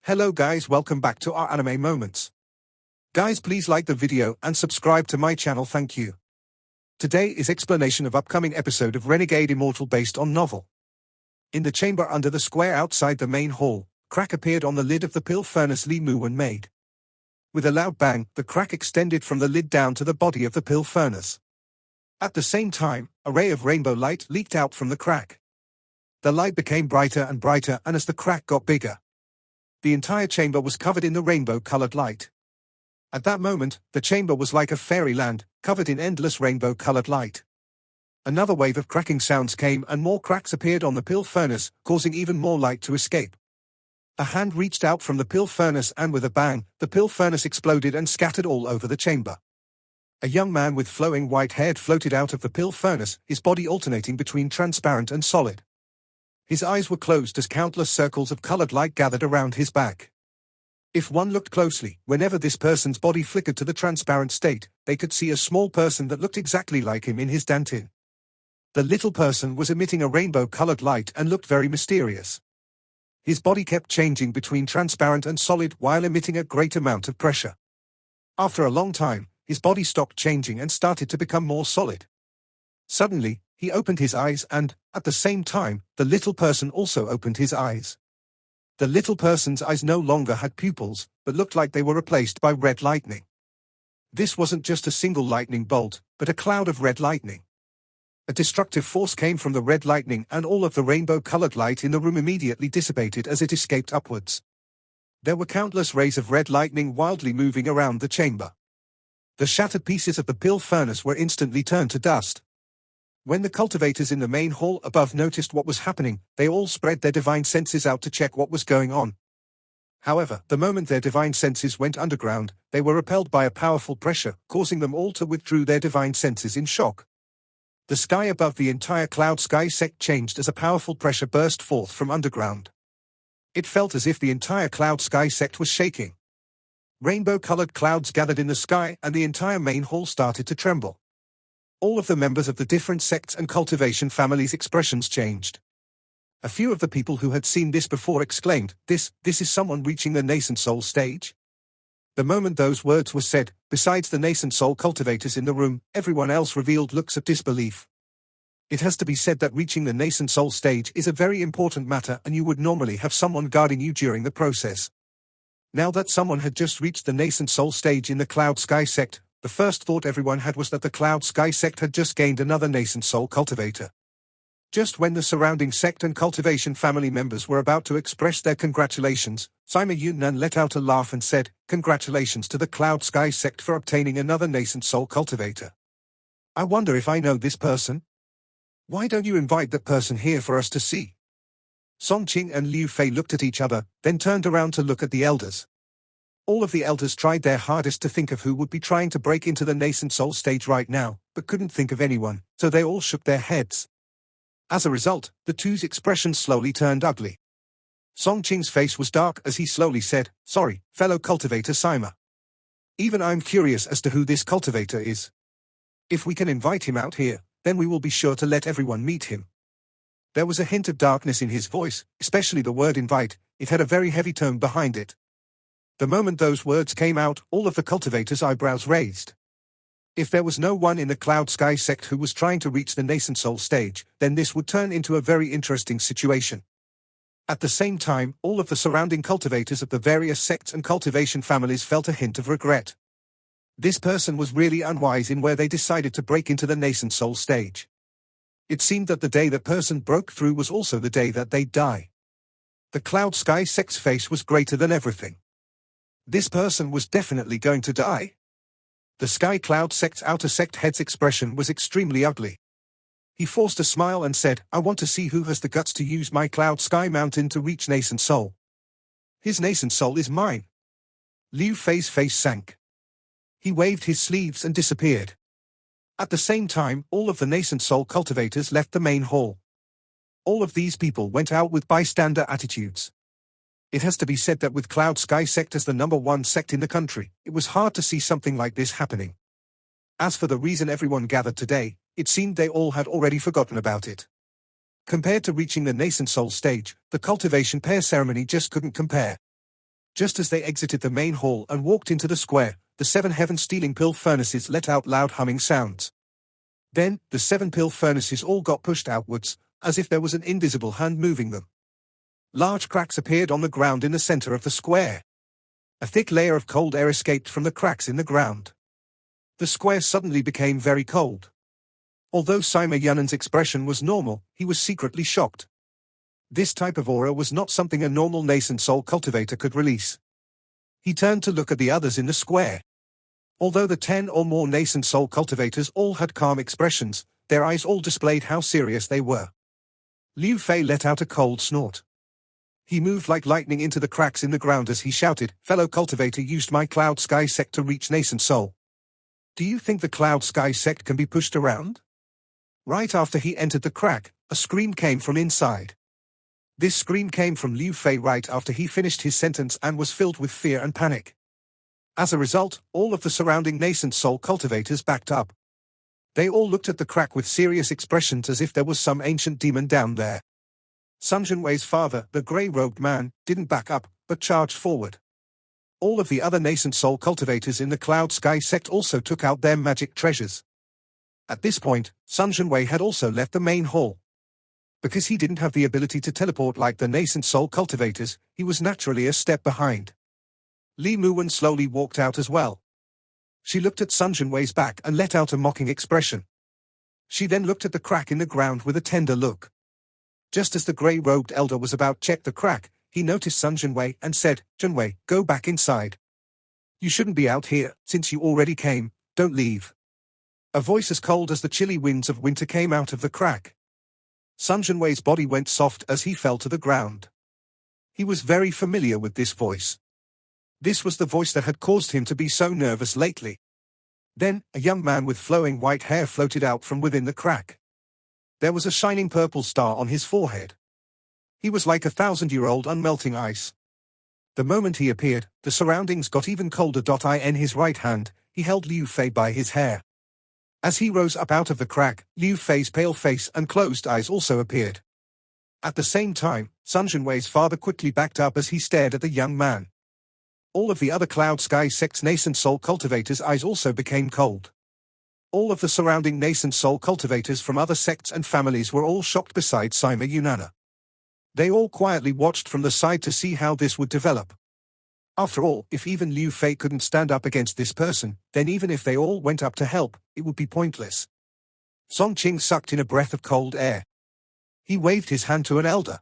Hello guys, welcome back to our anime moments. Guys, please like the video and subscribe to my channel, thank you. Today is explanation of upcoming episode of Renegade Immortal based on novel. In the chamber under the square outside the main hall, crack appeared on the lid of the pill furnace Li Muwen made. With a loud bang, the crack extended from the lid down to the body of the pill furnace. At the same time, a ray of rainbow light leaked out from the crack. The light became brighter and brighter, and as the crack got bigger, the entire chamber was covered in the rainbow-colored light. At that moment, the chamber was like a fairyland, covered in endless rainbow-colored light. Another wave of cracking sounds came and more cracks appeared on the pill furnace, causing even more light to escape. A hand reached out from the pill furnace and with a bang, the pill furnace exploded and scattered all over the chamber. A young man with flowing white hair floated out of the pill furnace, his body alternating between transparent and solid. His eyes were closed as countless circles of colored light gathered around his back. If one looked closely, whenever this person's body flickered to the transparent state, they could see a small person that looked exactly like him in his dantin. The little person was emitting a rainbow-colored light and looked very mysterious. His body kept changing between transparent and solid while emitting a great amount of pressure. After a long time, his body stopped changing and started to become more solid. Suddenly, he opened his eyes and, at the same time, the little person also opened his eyes. The little person's eyes no longer had pupils, but looked like they were replaced by red lightning. This wasn't just a single lightning bolt, but a cloud of red lightning. A destructive force came from the red lightning and all of the rainbow-colored light in the room immediately dissipated as it escaped upwards. There were countless rays of red lightning wildly moving around the chamber. The shattered pieces of the pill furnace were instantly turned to dust. When the cultivators in the main hall above noticed what was happening, they all spread their divine senses out to check what was going on. However, the moment their divine senses went underground, they were repelled by a powerful pressure, causing them all to withdraw their divine senses in shock. The sky above the entire cloud sky sect changed as a powerful pressure burst forth from underground. It felt as if the entire cloud sky sect was shaking. Rainbow-colored clouds gathered in the sky and the entire main hall started to tremble. All of the members of the different sects and cultivation families' expressions changed. A few of the people who had seen this before exclaimed, This is someone reaching the nascent soul stage? The moment those words were said, besides the nascent soul cultivators in the room, everyone else revealed looks of disbelief. It has to be said that reaching the nascent soul stage is a very important matter and you would normally have someone guarding you during the process. Now that someone had just reached the nascent soul stage in the Cloud Sky sect, the first thought everyone had was that the Cloud Sky sect had just gained another nascent soul cultivator. Just when the surrounding sect and cultivation family members were about to express their congratulations, Sima Yunnan let out a laugh and said, Congratulations to the Cloud Sky sect for obtaining another nascent soul cultivator. I wonder if I know this person? Why don't you invite that person here for us to see? Song Qing and Liu Fei looked at each other, then turned around to look at the elders. All of the elders tried their hardest to think of who would be trying to break into the nascent soul stage right now, but couldn't think of anyone, so they all shook their heads. As a result, the two's expressions slowly turned ugly. Song Qing's face was dark as he slowly said, Sorry, fellow cultivator Sima. Even I'm curious as to who this cultivator is. If we can invite him out here, then we will be sure to let everyone meet him. There was a hint of darkness in his voice, especially the word invite. It had a very heavy tone behind it. The moment those words came out, all of the cultivators' eyebrows raised. If there was no one in the Cloud Sky sect who was trying to reach the nascent soul stage, then this would turn into a very interesting situation. At the same time, all of the surrounding cultivators of the various sects and cultivation families felt a hint of regret. This person was really unwise in where they decided to break into the nascent soul stage. It seemed that the day that person broke through was also the day that they'd die. The Cloud Sky sect's face was greater than everything. This person was definitely going to die. The Sky Cloud sect's outer sect head's expression was extremely ugly. He forced a smile and said, I want to see who has the guts to use my Cloud Sky Mountain to reach nascent soul. His nascent soul is mine. Liu Fei's face sank. He waved his sleeves and disappeared. At the same time, all of the nascent soul cultivators left the main hall. All of these people went out with bystander attitudes. It has to be said that with Cloud Sky sect as the #1 sect in the country, it was hard to see something like this happening. As for the reason everyone gathered today, it seemed they all had already forgotten about it. Compared to reaching the nascent soul stage, the cultivation pair ceremony just couldn't compare. Just as they exited the main hall and walked into the square, the 7 heaven-stealing pill furnaces let out loud humming sounds. Then, the 7 pill furnaces all got pushed outwards, as if there was an invisible hand moving them. Large cracks appeared on the ground in the center of the square. A thick layer of cold air escaped from the cracks in the ground. The square suddenly became very cold. Although Sima Yunan's expression was normal, he was secretly shocked. This type of aura was not something a normal nascent soul cultivator could release. He turned to look at the others in the square. Although the 10 or more nascent soul cultivators all had calm expressions, their eyes all displayed how serious they were. Liu Fei let out a cold snort. He moved like lightning into the cracks in the ground as he shouted, "Fellow cultivator used my Cloud Sky Sect to reach nascent soul. Do you think the Cloud Sky Sect can be pushed around?" Right after he entered the crack, a scream came from inside. This scream came from Liu Fei right after he finished his sentence and was filled with fear and panic. As a result, all of the surrounding nascent soul cultivators backed up. They all looked at the crack with serious expressions as if there was some ancient demon down there. Sun Junwei's father, the grey-robed man, didn't back up, but charged forward. All of the other nascent soul cultivators in the Cloud Sky Sect also took out their magic treasures. At this point, Sun Junwei had also left the main hall. Because he didn't have the ability to teleport like the nascent soul cultivators, he was naturally a step behind. Li Muwen slowly walked out as well. She looked at Sun Junwei's back and let out a mocking expression. She then looked at the crack in the ground with a tender look. Just as the grey-robed elder was about to check the crack, he noticed Sun Junwei and said, "Junwei, go back inside. You shouldn't be out here, since you already came, don't leave." A voice as cold as the chilly winds of winter came out of the crack. Sun Junwei's body went soft as he fell to the ground. He was very familiar with this voice. This was the voice that had caused him to be so nervous lately. Then, a young man with flowing white hair floated out from within the crack. There was a shining purple star on his forehead. He was like 1,000-year-old unmelting ice. The moment he appeared, the surroundings got even colder. In his right hand, he held Liu Fei by his hair. As he rose up out of the crack, Liu Fei's pale face and closed eyes also appeared. At the same time, Sun Junwei's father quickly backed up as he stared at the young man. All of the other Cloud Sky Sect's nascent soul cultivators' eyes also became cold. All of the surrounding nascent soul cultivators from other sects and families were all shocked besides Sima Yunana. They all quietly watched from the side to see how this would develop. After all, if even Liu Fei couldn't stand up against this person, then even if they all went up to help, it would be pointless. Song Qing sucked in a breath of cold air. He waved his hand to an elder.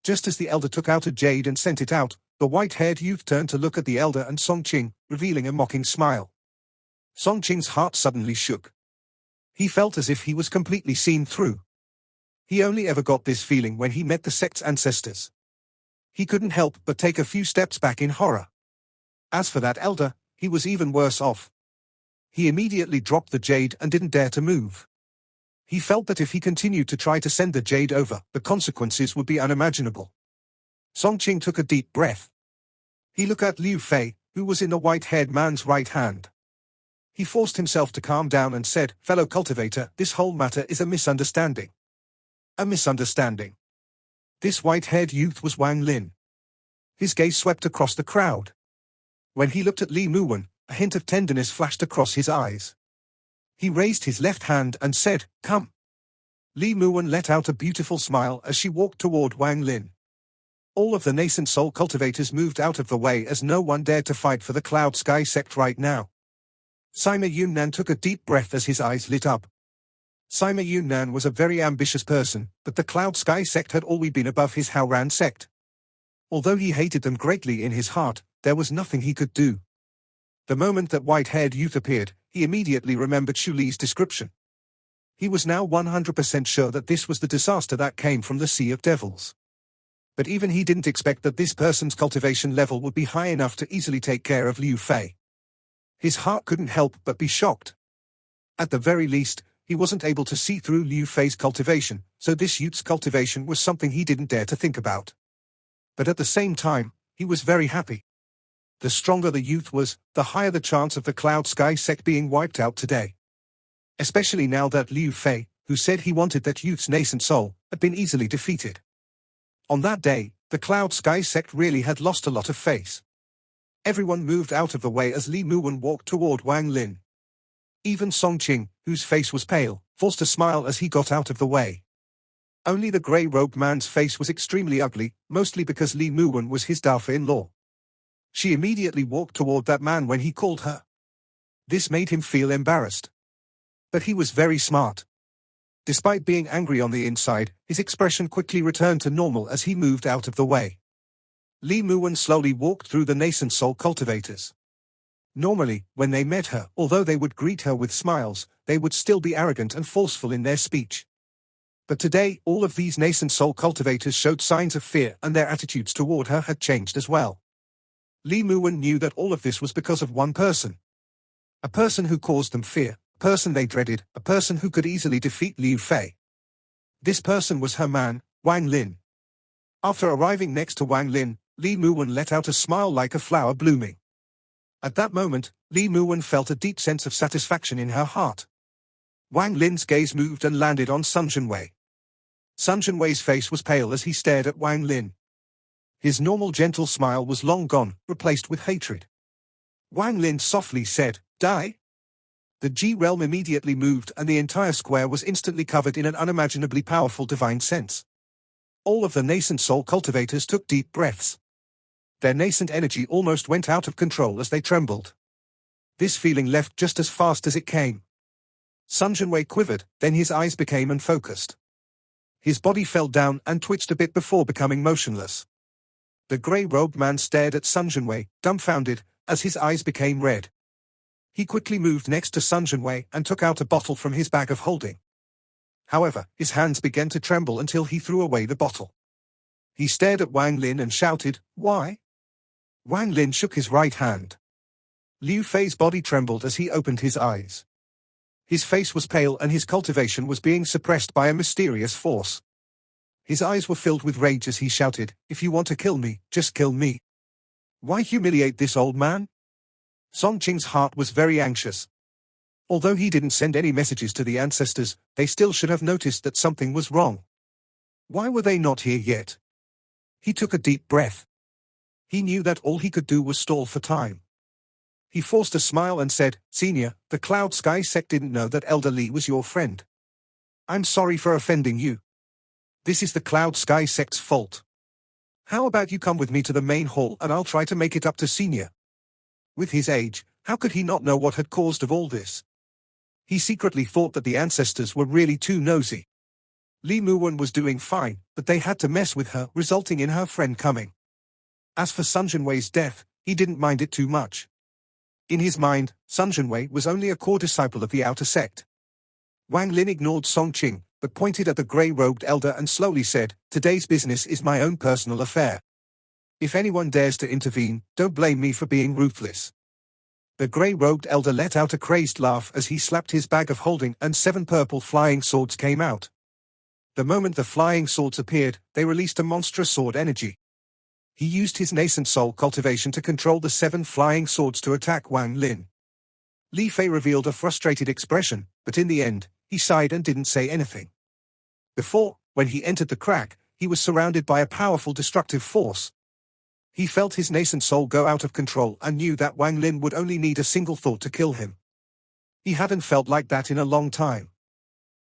Just as the elder took out a jade and sent it out, the white-haired youth turned to look at the elder and Song Qing, revealing a mocking smile. Song Qing's heart suddenly shook. He felt as if he was completely seen through. He only ever got this feeling when he met the sect's ancestors. He couldn't help but take a few steps back in horror. As for that elder, he was even worse off. He immediately dropped the jade and didn't dare to move. He felt that if he continued to try to send the jade over, the consequences would be unimaginable. Song Qing took a deep breath. He looked at Liu Fei, who was in the white-haired man's right hand. He forced himself to calm down and said, "Fellow cultivator, this whole matter is a misunderstanding." A misunderstanding. This white-haired youth was Wang Lin. His gaze swept across the crowd. When he looked at Li Muwen, a hint of tenderness flashed across his eyes. He raised his left hand and said, "Come." Li Muwen let out a beautiful smile as she walked toward Wang Lin. All of the nascent soul cultivators moved out of the way as no one dared to fight for the Cloud Sky Sect right now. Sima Yunnan took a deep breath as his eyes lit up. Sima Yunnan was a very ambitious person, but the Cloud Sky Sect had always been above his Haoran sect. Although he hated them greatly in his heart, there was nothing he could do. The moment that white-haired youth appeared, he immediately remembered Shu Li's description. He was now 100% sure that this was the disaster that came from the Sea of Devils. But even he didn't expect that this person's cultivation level would be high enough to easily take care of Liu Fei. His heart couldn't help but be shocked. At the very least, he wasn't able to see through Liu Fei's cultivation, so this youth's cultivation was something he didn't dare to think about. But at the same time, he was very happy. The stronger the youth was, the higher the chance of the Cloud Sky Sect being wiped out today. Especially now that Liu Fei, who said he wanted that youth's nascent soul, had been easily defeated. On that day, the Cloud Sky Sect really had lost a lot of face. Everyone moved out of the way as Li Muwen walked toward Wang Lin. Even Song Qing, whose face was pale, forced a smile as he got out of the way. Only the grey-robed man's face was extremely ugly, mostly because Li Muwen was his daughter-in-law. She immediately walked toward that man when he called her. This made him feel embarrassed. But he was very smart. Despite being angry on the inside, his expression quickly returned to normal as he moved out of the way. Li Muwen slowly walked through the nascent soul cultivators. Normally, when they met her, although they would greet her with smiles, they would still be arrogant and forceful in their speech. But today, all of these nascent soul cultivators showed signs of fear, and their attitudes toward her had changed as well. Li Muwen knew that all of this was because of one person. A person who caused them fear, a person they dreaded, a person who could easily defeat Liu Fei. This person was her man, Wang Lin. After arriving next to Wang Lin, Li Muwen let out a smile like a flower blooming. At that moment, Li Muwen felt a deep sense of satisfaction in her heart. Wang Lin's gaze moved and landed on Sun Zhenwei. Sun Zhenwei's face was pale as he stared at Wang Lin. His normal gentle smile was long gone, replaced with hatred. Wang Lin softly said, "Die?" The G realm immediately moved and the entire square was instantly covered in an unimaginably powerful divine sense. All of the nascent soul cultivators took deep breaths. Their nascent energy almost went out of control as they trembled. This feeling left just as fast as it came. Sun Zhenwei quivered, then his eyes became unfocused. His body fell down and twitched a bit before becoming motionless. The grey-robed man stared at Sun Zhenwei, dumbfounded, as his eyes became red. He quickly moved next to Sun Zhenwei and took out a bottle from his bag of holding. However, his hands began to tremble until he threw away the bottle. He stared at Wang Lin and shouted, "Why?" Wang Lin shook his right hand. Liu Fei's body trembled as he opened his eyes. His face was pale and his cultivation was being suppressed by a mysterious force. His eyes were filled with rage as he shouted, "If you want to kill me, just kill me. Why humiliate this old man?" Song Qing's heart was very anxious. Although he didn't send any messages to the ancestors, they still should have noticed that something was wrong. Why were they not here yet? He took a deep breath. He knew that all he could do was stall for time. He forced a smile and said, "Senior, the Cloud Sky Sect didn't know that Elder Li was your friend. I'm sorry for offending you. This is the Cloud Sky Sect's fault. How about you come with me to the main hall and I'll try to make it up to Senior." With his age, how could he not know what had caused of all this? He secretly thought that the ancestors were really too nosy. Li Muwen was doing fine, but they had to mess with her, resulting in her friend coming. As for Sun Zhenwei's death, he didn't mind it too much. In his mind, Sun Zhenwei was only a core disciple of the outer sect. Wang Lin ignored Song Qing, but pointed at the grey-robed elder and slowly said, "Today's business is my own personal affair. If anyone dares to intervene, don't blame me for being ruthless." The grey-robed elder let out a crazed laugh as he slapped his bag of holding and 7 purple flying swords came out. The moment the flying swords appeared, they released a monstrous sword energy. He used his nascent soul cultivation to control the 7 flying swords to attack Wang Lin. Li Fei revealed a frustrated expression, but in the end, he sighed and didn't say anything. Before, when he entered the crack, he was surrounded by a powerful destructive force. He felt his nascent soul go out of control and knew that Wang Lin would only need a single thought to kill him. He hadn't felt like that in a long time.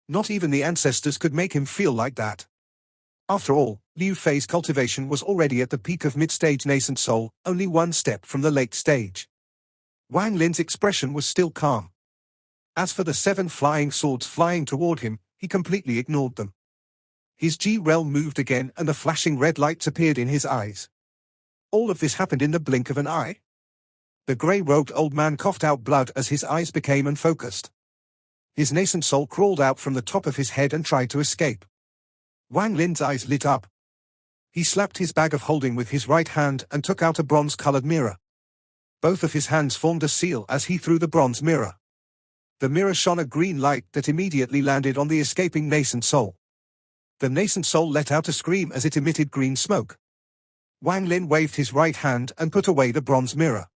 Not even the ancestors could make him feel like that. After all, Liu Fei's cultivation was already at the peak of mid-stage nascent soul, only one step from the late stage. Wang Lin's expression was still calm. As for the 7 flying swords flying toward him, he completely ignored them. His G realm moved again and the flashing red lights appeared in his eyes. All of this happened in the blink of an eye. The grey-robed old man coughed out blood as his eyes became unfocused. His nascent soul crawled out from the top of his head and tried to escape. Wang Lin's eyes lit up. He slapped his bag of holding with his right hand and took out a bronze-colored mirror. Both of his hands formed a seal as he threw the bronze mirror. The mirror shone a green light that immediately landed on the escaping nascent soul. The nascent soul let out a scream as it emitted green smoke. Wang Lin waved his right hand and put away the bronze mirror.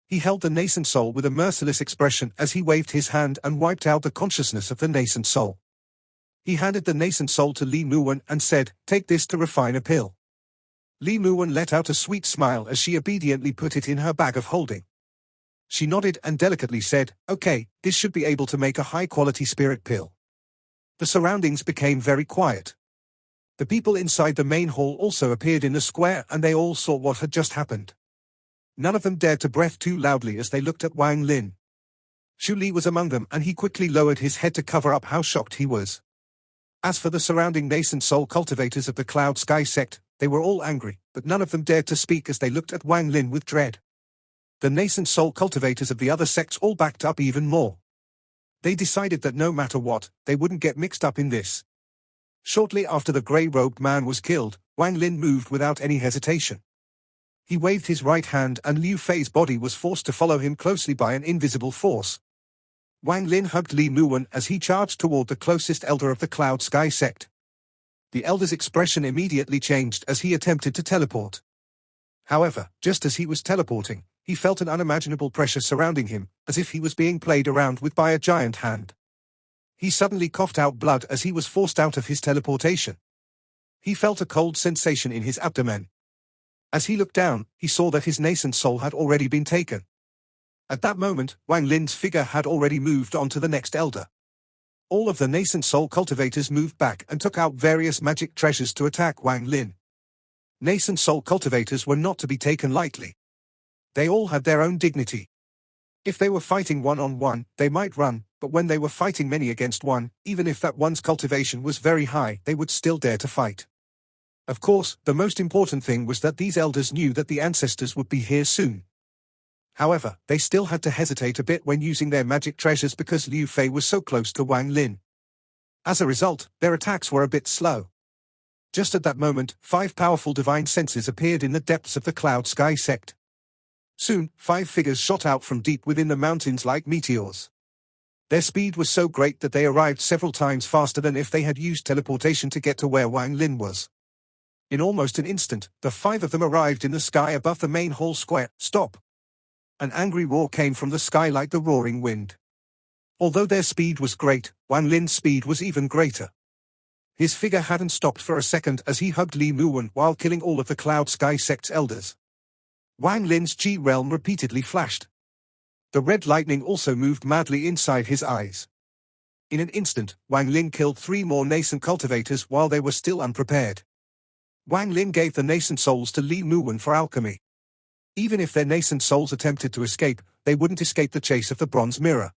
He held the nascent soul with a merciless expression as he waved his hand and wiped out the consciousness of the nascent soul. He handed the nascent soul to Li Muwen and said, "Take this to refine a pill." Li Muwen let out a sweet smile as she obediently put it in her bag of holding. She nodded and delicately said, "Okay, this should be able to make a high-quality spirit pill." The surroundings became very quiet. The people inside the main hall also appeared in the square and they all saw what had just happened. None of them dared to breathe too loudly as they looked at Wang Lin. Xu Li was among them and he quickly lowered his head to cover up how shocked he was. As for the surrounding nascent soul cultivators of the Cloud Sky Sect, they were all angry, but none of them dared to speak as they looked at Wang Lin with dread. The nascent soul cultivators of the other sects all backed up even more. They decided that no matter what, they wouldn't get mixed up in this. Shortly after the grey-robed man was killed, Wang Lin moved without any hesitation. He waved his right hand and Liu Fei's body was forced to follow him closely by an invisible force. Wang Lin hugged Li Muwen as he charged toward the closest elder of the Cloud Sky Sect. The elder's expression immediately changed as he attempted to teleport. However, just as he was teleporting, he felt an unimaginable pressure surrounding him, as if he was being played around with by a giant hand. He suddenly coughed out blood as he was forced out of his teleportation. He felt a cold sensation in his abdomen. As he looked down, he saw that his nascent soul had already been taken. At that moment, Wang Lin's figure had already moved on to the next elder. All of the nascent soul cultivators moved back and took out various magic treasures to attack Wang Lin. Nascent soul cultivators were not to be taken lightly. They all had their own dignity. If they were fighting one-on-one, they might run, but when they were fighting many against one, even if that one's cultivation was very high, they would still dare to fight. Of course, the most important thing was that these elders knew that the ancestors would be here soon. However, they still had to hesitate a bit when using their magic treasures because Liu Fei was so close to Wang Lin. As a result, their attacks were a bit slow. Just at that moment, 5 powerful divine senses appeared in the depths of the Cloud Sky Sect. Soon, 5 figures shot out from deep within the mountains like meteors. Their speed was so great that they arrived several times faster than if they had used teleportation to get to where Wang Lin was. In almost an instant, the 5 of them arrived in the sky above the main hall square. Stop! An angry roar came from the sky like the roaring wind. Although their speed was great, Wang Lin's speed was even greater. His figure hadn't stopped for a second as he hugged Li Muwen while killing all of the Cloud Sky Sect's elders. Wang Lin's Chi realm repeatedly flashed. The red lightning also moved madly inside his eyes. In an instant, Wang Lin killed 3 more nascent cultivators while they were still unprepared. Wang Lin gave the nascent souls to Li Muwen for alchemy. Even if their nascent souls attempted to escape, they wouldn't escape the chase of the bronze mirror.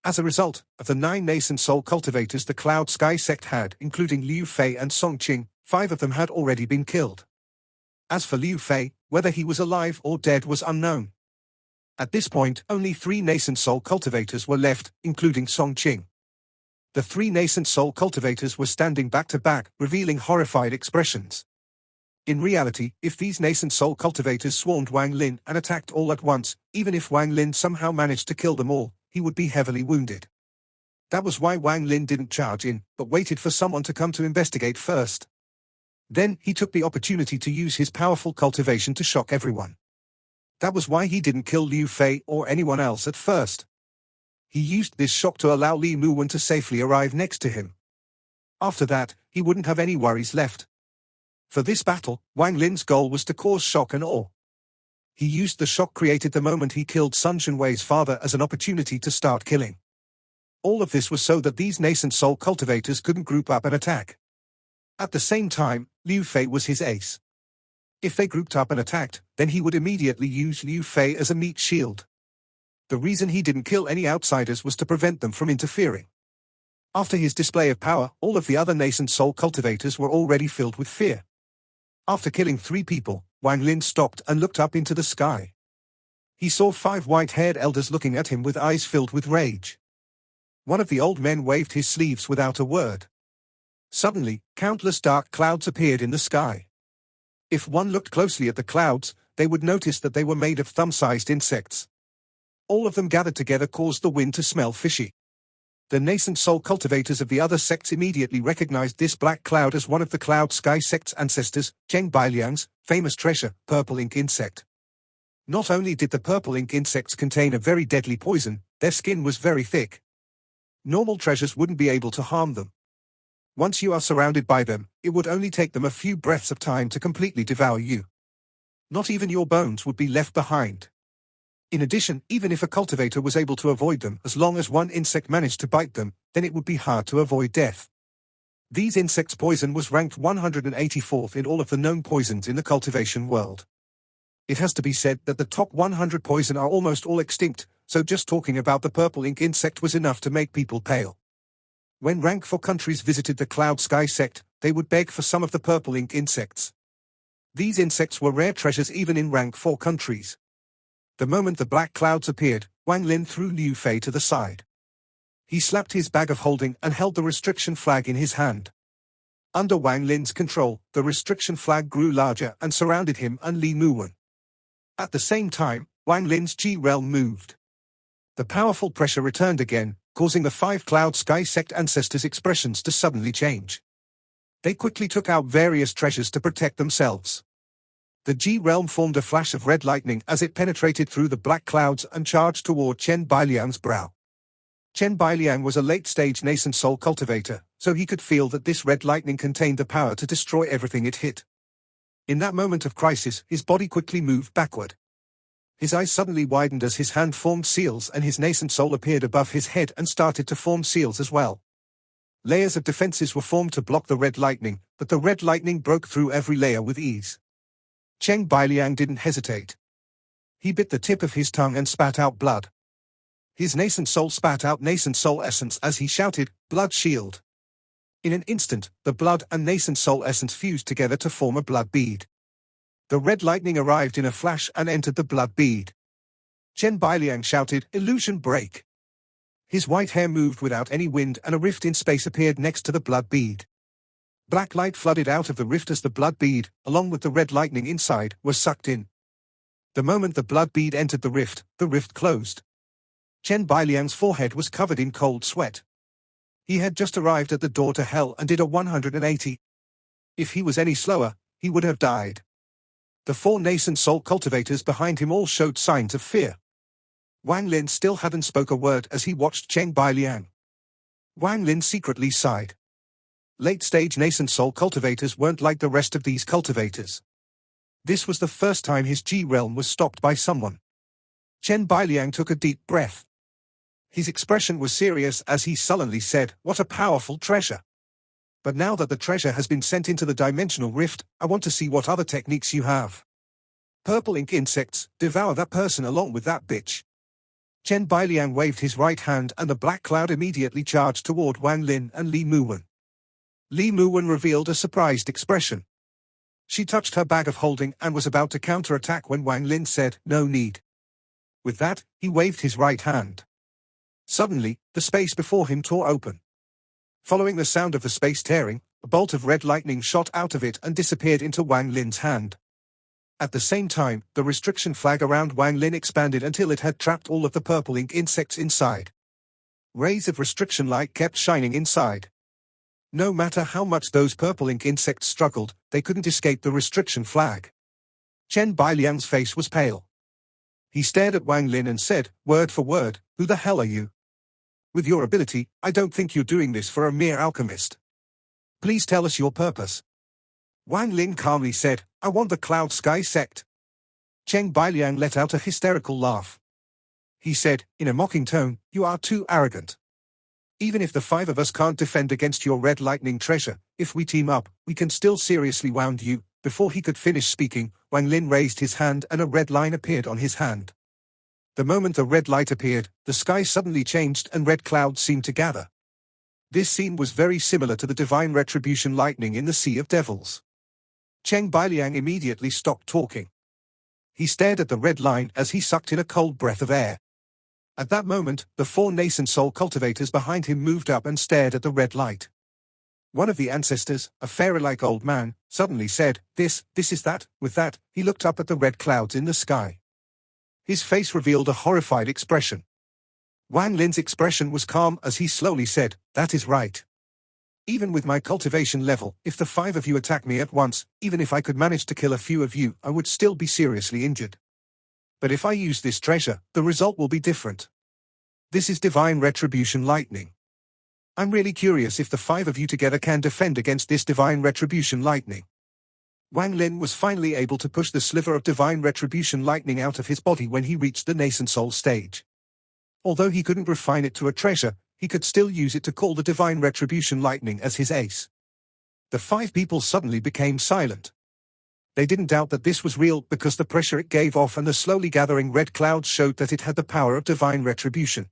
As a result, of the 9 nascent soul cultivators the Cloud Sky Sect had, including Liu Fei and Song Qing, 5 of them had already been killed. As for Liu Fei, whether he was alive or dead was unknown. At this point, only 3 nascent soul cultivators were left, including Song Qing. The 3 nascent soul cultivators were standing back to back, revealing horrified expressions. In reality, if these nascent soul cultivators swarmed Wang Lin and attacked all at once, even if Wang Lin somehow managed to kill them all, he would be heavily wounded. That was why Wang Lin didn't charge in, but waited for someone to come to investigate first. Then, he took the opportunity to use his powerful cultivation to shock everyone. That was why he didn't kill Liu Fei or anyone else at first. He used this shock to allow Li Muwen to safely arrive next to him. After that, he wouldn't have any worries left. For this battle, Wang Lin's goal was to cause shock and awe. He used the shock created the moment he killed Sun Shenwei's father as an opportunity to start killing. All of this was so that these nascent soul cultivators couldn't group up and attack. At the same time, Liu Fei was his ace. If they grouped up and attacked, then he would immediately use Liu Fei as a meat shield. The reason he didn't kill any outsiders was to prevent them from interfering. After his display of power, all of the other nascent soul cultivators were already filled with fear. After killing 3 people, Wang Lin stopped and looked up into the sky. He saw 5 white-haired elders looking at him with eyes filled with rage. One of the old men waved his sleeves without a word. Suddenly, countless dark clouds appeared in the sky. If one looked closely at the clouds, they would notice that they were made of thumb-sized insects. All of them gathered together caused the wind to smell fishy. The nascent soul cultivators of the other sects immediately recognized this black cloud as one of the Cloud Sky Sect's ancestors, Zheng Bailiang's famous treasure, purple ink insect. Not only did the purple ink insects contain a very deadly poison, their skin was very thick. Normal treasures wouldn't be able to harm them. Once you are surrounded by them, it would only take them a few breaths of time to completely devour you. Not even your bones would be left behind. In addition, even if a cultivator was able to avoid them, as long as one insect managed to bite them, then it would be hard to avoid death. These insects' poison was ranked 184th in all of the known poisons in the cultivation world. It has to be said that the top 100 poison are almost all extinct, so just talking about the purple ink insect was enough to make people pale. When rank 4 countries visited the Cloud Sky Sect, they would beg for some of the purple ink insects. These insects were rare treasures even in rank 4 countries. The moment the black clouds appeared, Wang Lin threw Liu Fei to the side. He slapped his bag of holding and held the restriction flag in his hand. Under Wang Lin's control, the restriction flag grew larger and surrounded him and Li Muwen. At the same time, Wang Lin's G realm moved. The powerful pressure returned again, causing the 5 Cloud Sky Sect ancestors' expressions to suddenly change. They quickly took out various treasures to protect themselves. The G realm formed a flash of red lightning as it penetrated through the black clouds and charged toward Chen Bailiang's brow. Chen Bailiang was a late-stage nascent soul cultivator, so he could feel that this red lightning contained the power to destroy everything it hit. In that moment of crisis, his body quickly moved backward. His eyes suddenly widened as his hand formed seals and his nascent soul appeared above his head and started to form seals as well. Layers of defenses were formed to block the red lightning, but the red lightning broke through every layer with ease. Chen Bailiang didn't hesitate. He bit the tip of his tongue and spat out blood. His nascent soul spat out nascent soul essence as he shouted, "Blood shield!" In an instant, the blood and nascent soul essence fused together to form a blood bead. The red lightning arrived in a flash and entered the blood bead. Chen Bailiang shouted, "Illusion break!" His white hair moved without any wind and a rift in space appeared next to the blood bead. Black light flooded out of the rift as the blood bead, along with the red lightning inside, was sucked in. The moment the blood bead entered the rift closed. Chen Bailiang's forehead was covered in cold sweat. He had just arrived at the door to hell and did a 180. If he was any slower, he would have died. The 4 nascent soul cultivators behind him all showed signs of fear. Wang Lin still hadn't spoke a word as he watched Chen Bailiang. Wang Lin secretly sighed. Late-stage nascent soul cultivators weren't like the rest of these cultivators. This was the first time his G realm was stopped by someone. Chen Bailiang took a deep breath. His expression was serious as he sullenly said, "What a powerful treasure. But now that the treasure has been sent into the dimensional rift, I want to see what other techniques you have. Purple ink insects, devour that person along with that bitch." Chen Bailiang waved his right hand and the black cloud immediately charged toward Wang Lin and Li Muwen. Li Muwen revealed a surprised expression. She touched her bag of holding and was about to counterattack when Wang Lin said, "No need." With that, he waved his right hand. Suddenly, the space before him tore open. Following the sound of the space tearing, a bolt of red lightning shot out of it and disappeared into Wang Lin's hand. At the same time, the restriction flag around Wang Lin expanded until it had trapped all of the purple ink insects inside. Rays of restriction light kept shining inside. No matter how much those purple ink insects struggled, they couldn't escape the restriction flag. Chen Bailiang's face was pale. He stared at Wang Lin and said, word for word, "Who the hell are you? With your ability, I don't think you're doing this for a mere alchemist. Please tell us your purpose." Wang Lin calmly said, "I want the Cloud Sky Sect." Chen Bailiang let out a hysterical laugh. He said, in a mocking tone, "You are too arrogant. Even if the 5 of us can't defend against your red lightning treasure, if we team up, we can still seriously wound you." Before he could finish speaking, Wang Lin raised his hand and a red line appeared on his hand. The moment the red light appeared, the sky suddenly changed and red clouds seemed to gather. This scene was very similar to the divine retribution lightning in the Sea of Devils. Chen Bailiang immediately stopped talking. He stared at the red line as he sucked in a cold breath of air. At that moment, the 4 nascent soul cultivators behind him moved up and stared at the red light. One of the ancestors, a fairy-like old man, suddenly said, This is that." With that, he looked up at the red clouds in the sky. His face revealed a horrified expression. Wang Lin's expression was calm as he slowly said, "That is right. Even with my cultivation level, if the 5 of you attack me at once, even if I could manage to kill a few of you, I would still be seriously injured. But if I use this treasure, the result will be different. This is divine retribution lightning. I'm really curious if the 5 of you together can defend against this divine retribution lightning. Wang Lin was finally able to push the sliver of divine retribution lightning out of his body when he reached the nascent soul stage. Although he couldn't refine it to a treasure, he could still use it to call the divine retribution lightning as his ace. The 5 people suddenly became silent. They didn't doubt that this was real because the pressure it gave off and the slowly gathering red clouds showed that it had the power of divine retribution.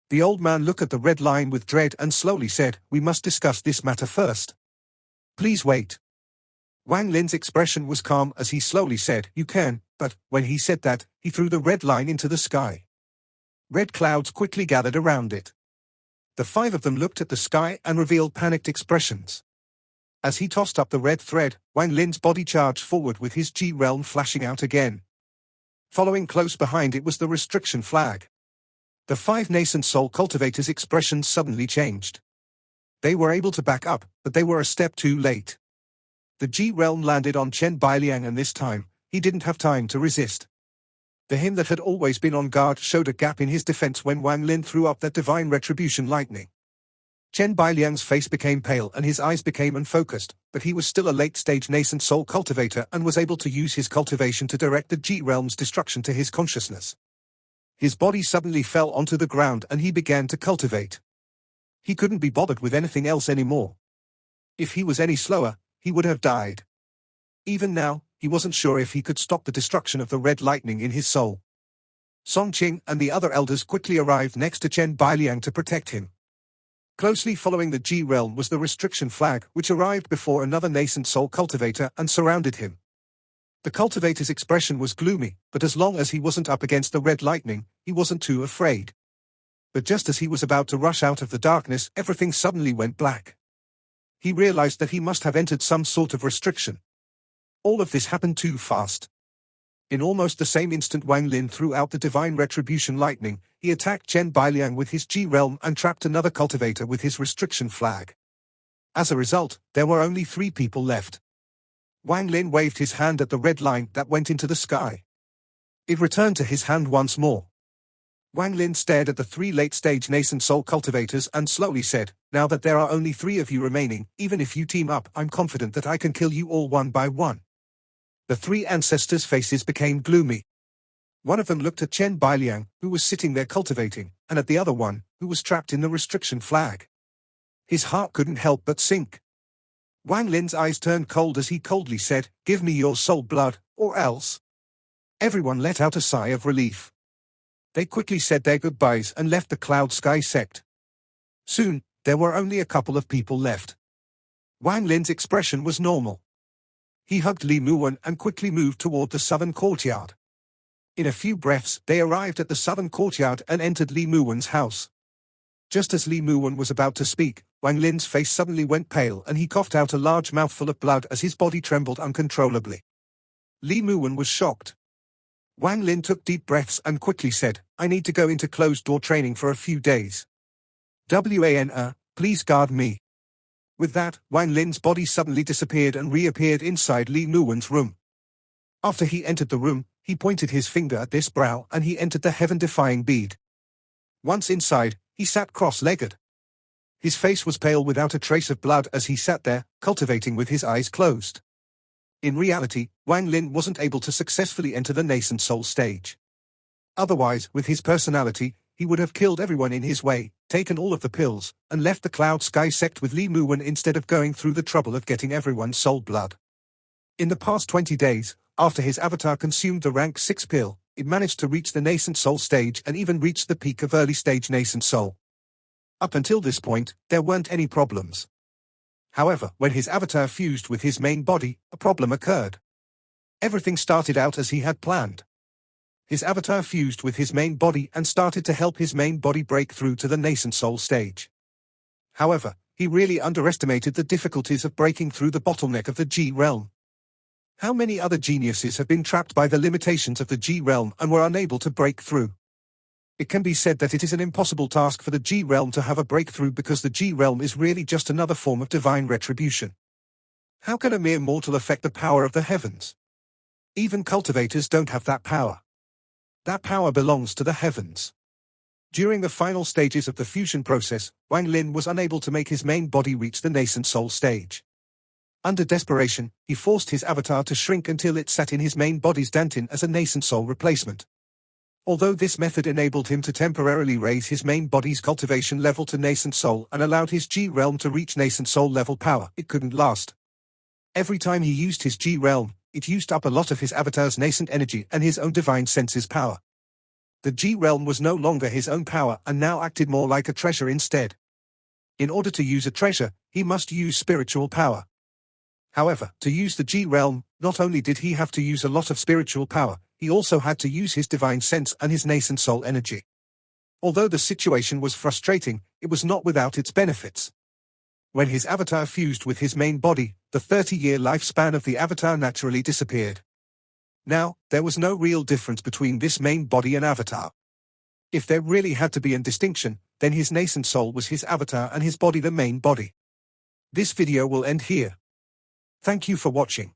The old man looked at the red line with dread and slowly said, "We must discuss this matter first. Please wait." Wang Lin's expression was calm as he slowly said, "You can," but, when he said that, he threw the red line into the sky. Red clouds quickly gathered around it. The 5 of them looked at the sky and revealed panicked expressions. As he tossed up the red thread, Wang Lin's body charged forward with his G realm flashing out again. Following close behind it was the restriction flag. The 5 nascent soul cultivators' expressions suddenly changed. They were able to back up, but they were a step too late. The G realm landed on Chen Bailiang and this time, he didn't have time to resist. The him that had always been on guard showed a gap in his defense when Wang Lin threw up that divine retribution lightning. Chen Bailiang's face became pale and his eyes became unfocused, but he was still a late-stage nascent soul cultivator and was able to use his cultivation to direct the G realm's destruction to his consciousness. His body suddenly fell onto the ground and he began to cultivate. He couldn't be bothered with anything else anymore. If he was any slower, he would have died. Even now, he wasn't sure if he could stop the destruction of the red lightning in his soul. Song Qing and the other elders quickly arrived next to Chen Bailiang to protect him. Closely following the G realm was the restriction flag, which arrived before another nascent soul cultivator and surrounded him. The cultivator's expression was gloomy, but as long as he wasn't up against the red lightning, he wasn't too afraid. But just as he was about to rush out of the darkness, everything suddenly went black. He realized that he must have entered some sort of restriction. All of this happened too fast. In almost the same instant Wang Lin threw out the divine retribution lightning, he attacked Chen Bailiang with his G realm and trapped another cultivator with his restriction flag. As a result, there were only 3 people left. Wang Lin waved his hand at the red line that went into the sky. It returned to his hand once more. Wang Lin stared at the 3 late-stage nascent soul cultivators and slowly said, "Now that there are only 3 of you remaining, even if you team up, I'm confident that I can kill you all one by one." The 3 ancestors' faces became gloomy. One of them looked at Chen Bailiang, who was sitting there cultivating, and at the other one, who was trapped in the restriction flag. His heart couldn't help but sink. Wang Lin's eyes turned cold as he coldly said, "Give me your soul blood, or else." Everyone let out a sigh of relief. They quickly said their goodbyes and left the Cloud Sky Sect. Soon, there were only a couple of people left. Wang Lin's expression was normal. He hugged Li Muwen and quickly moved toward the southern courtyard. In a few breaths, they arrived at the southern courtyard and entered Li Muwen's house. Just as Li Muwen was about to speak, Wang Lin's face suddenly went pale and he coughed out a large mouthful of blood as his body trembled uncontrollably. Li Muwen was shocked. Wang Lin took deep breaths and quickly said, "I need to go into closed-door training for a few days. Please guard me." With that, Wang Lin's body suddenly disappeared and reappeared inside Li Muwen's room. After he entered the room, he pointed his finger at this brow and he entered the heaven-defying bead. Once inside, he sat cross-legged. His face was pale without a trace of blood as he sat there, cultivating with his eyes closed. In reality, Wang Lin wasn't able to successfully enter the nascent soul stage. Otherwise, with his personality, he would have killed everyone in his way, taken all of the pills, and left the Cloud Sky Sect with Li Muwen instead of going through the trouble of getting everyone's soul blood. In the past 20 days, after his avatar consumed the rank 6 pill, it managed to reach the nascent soul stage and even reached the peak of early stage nascent soul. Up until this point, there weren't any problems. However, when his avatar fused with his main body, a problem occurred. Everything started out as he had planned. His avatar fused with his main body and started to help his main body break through to the nascent soul stage. However, he really underestimated the difficulties of breaking through the bottleneck of the G realm. How many other geniuses have been trapped by the limitations of the G realm and were unable to break through? It can be said that it is an impossible task for the G realm to have a breakthrough because the G realm is really just another form of divine retribution. How can a mere mortal affect the power of the heavens? Even cultivators don't have that power. That power belongs to the heavens. During the final stages of the fusion process, Wang Lin was unable to make his main body reach the nascent soul stage. Under desperation, he forced his avatar to shrink until it sat in his main body's dantian as a nascent soul replacement. Although this method enabled him to temporarily raise his main body's cultivation level to nascent soul and allowed his G realm to reach nascent soul level power, it couldn't last. Every time he used his G realm, it used up a lot of his avatar's nascent energy and his own divine senses power. The G realm was no longer his own power and now acted more like a treasure instead. In order to use a treasure, he must use spiritual power. However, to use the G realm, not only did he have to use a lot of spiritual power, he also had to use his divine sense and his nascent soul energy. Although the situation was frustrating, it was not without its benefits. When his avatar fused with his main body, the 30-year lifespan of the avatar naturally disappeared. Now, there was no real difference between this main body and avatar. If there really had to be a distinction, then his nascent soul was his avatar and his body the main body. This video will end here. Thank you for watching.